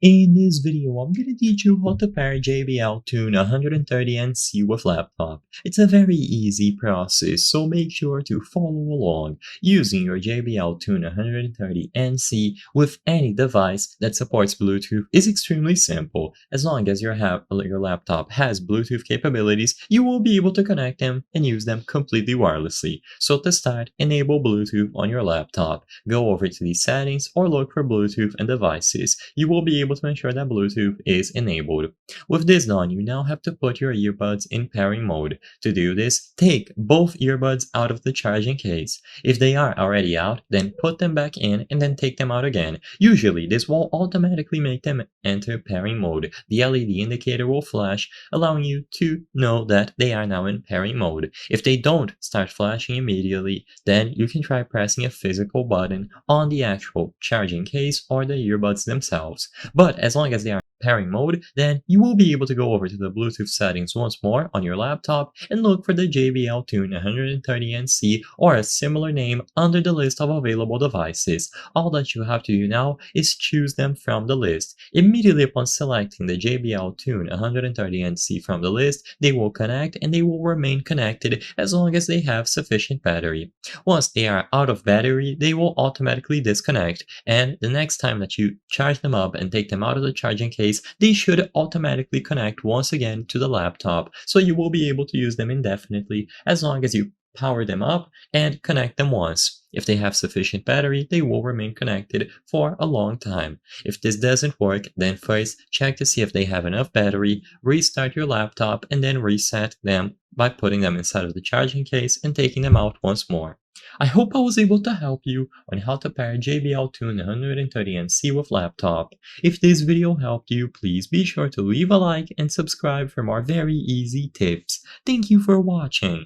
In this video, I'm gonna teach you how to pair JBL Tune 130NC with laptop. It's a very easy process, so make sure to follow along. Using your JBL Tune 130NC with any device that supports Bluetooth is extremely simple. As long as your laptop has Bluetooth capabilities, you will be able to connect them and use them completely wirelessly. So to start, enable Bluetooth on your laptop. Go over to the settings or look for Bluetooth and devices. You will be able to ensure that Bluetooth is enabled. With this done, you now have to put your earbuds in pairing mode. To do this, take both earbuds out of the charging case. If they are already out, then put them back in and then take them out again. Usually, this will automatically make them enter pairing mode. The LED indicator will flash, allowing you to know that they are now in pairing mode. If they don't start flashing immediately, then you can try pressing a physical button on the actual charging case or the earbuds themselves. But as long as they are pairing mode, then you will be able to go over to the Bluetooth settings once more on your laptop and look for the JBL Tune 130NC or a similar name under the list of available devices. All that you have to do now is choose them from the list. Immediately upon selecting the JBL Tune 130NC from the list, they will connect and they will remain connected as long as they have sufficient battery. Once they are out of battery, they will automatically disconnect, and the next time that you charge them up and take them out of the charging case, they should automatically connect once again to the laptop, so you will be able to use them indefinitely as long as you power them up and connect them once. If they have sufficient battery, they will remain connected for a long time. If this doesn't work, then first check to see if they have enough battery, restart your laptop, and then reset them by putting them inside of the charging case and taking them out once more. I hope I was able to help you on how to pair JBL Tune 130NC with laptop. If this video helped you, please be sure to leave a like and subscribe for more very easy tips. Thank you for watching.